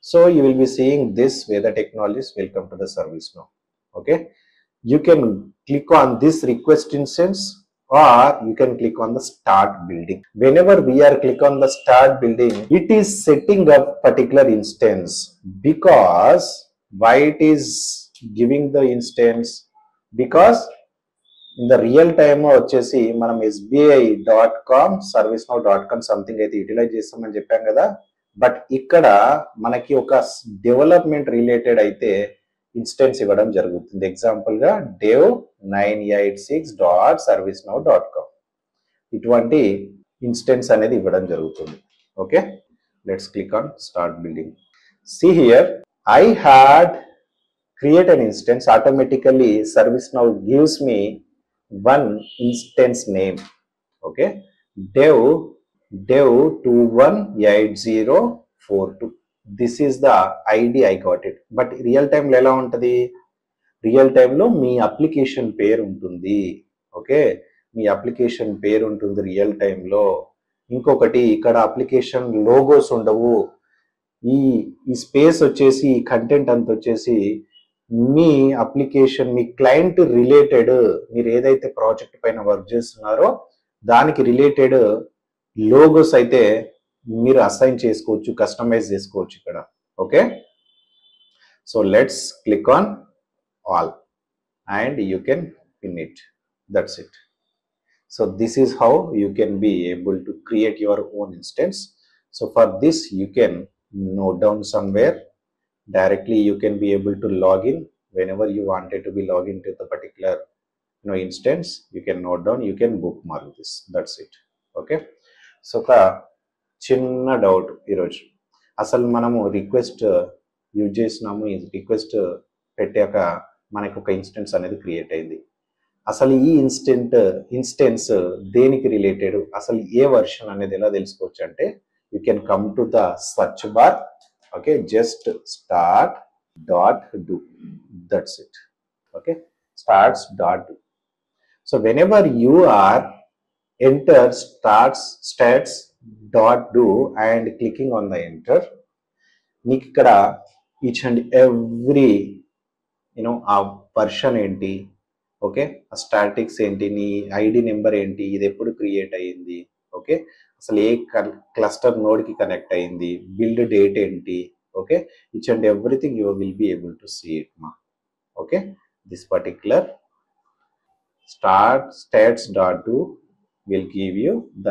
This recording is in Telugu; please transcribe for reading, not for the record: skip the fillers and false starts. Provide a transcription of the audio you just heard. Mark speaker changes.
Speaker 1: So you will be seeing this where the technologies will come to the service now. Okay, you can click on this request instance, or you can click on the start building. Whenever we are click on the start building, it is setting up particular instance. Because why it is giving the instance? Because in the real time వచ్చేసి మనం sbi.com servicenow.com సంథింగ్ అయితే యూటిలైజ్ చేస్తామని చెప్పాం కదా. బట్ ఇక్కడ మనకి ఒక డెవలప్మెంట్ రిలేటెడ్ అయితే ఇన్స్టెన్స్ ఇవ్వడం జరుగుతుంది. ఎగ్జాంపుల్ గా dev986.servicenow.com ఇటువంటి ఇన్స్టెన్స్ అనేది ఇవ్వడం జరుగుతుంది. Okay, let's click on start building. See here, I had create an instance. Automatically ServiceNow gives me one instance name. Okay, dev218042. this is the id I got it. But real time లో ఎలా ఉంటది? రియల్ టైమ్ లో మీ అప్లికేషన్ పేరు ఉంటుంది. ఓకే, మీ అప్లికేషన్ పేరు ఉంటుంది రియల్ టైమ్ లో. ఇంకొకటి ఇక్కడ అప్లికేషన్ లోగోస్ ఉండవు. ఈ స్పేస్ వచ్చేసి ఈ కంటెంట్ అంత వచ్చేసి మీ అప్లికేషన్, మీ క్లయింట్ రిలేటెడ్, మీరు ఏదైతే ప్రాజెక్ట్ పైన వర్క్ చేస్తున్నారో దానికి రిలేటెడ్ లోగోస్ అయితే మీరు అసైన్ చేసుకోవచ్చు, కస్టమైజ్ చేసుకోవచ్చు ఇక్కడ. Okay, so let's click on all and you can pin it. That's it. So this is how you can be able to create your own instance. So for this you can note down somewhere. Directly you can be able to log in whenever you wanted to be log into the particular instance. You can note down, you can bookmark this. That's it. Okay, so ka chinna doubt iroju asalu manamu request use chesinamu. request పెట్టాక మనకు ఒక ఇన్స్టెన్స్ అనేది క్రియేట్ అయింది. అసలు ఈ ఇన్స్టెన్స్ దేనికి రిలేటెడ్, అసలు ఏ వర్షన్ అనేది ఎలా తెలుసుకోవచ్చు అంటే you can come to the search bar. Okay, just start.do. That's it. Okay, starts.do. So whenever you are enter stats.do and clicking on the enter, మీకు ఇక్కడ ఈచ్ అండ్ ఎవ్రీ ఆ వర్షన్ ఏంటి, ఓకే, ఆ స్టాటిక్స్ ఏంటి, నీ ఐడి నెంబర్ ఏంటి, ఇది ఎప్పుడు క్రియేట్ అయ్యింది, ఓకే, అసలు ఏ క్లస్టర్ నోడ్కి కనెక్ట్ అయ్యింది, బిల్డ్ డేట్ ఏంటి, okay, each and everything you will be able to see it మా. Okay, this particular stats.do will give you the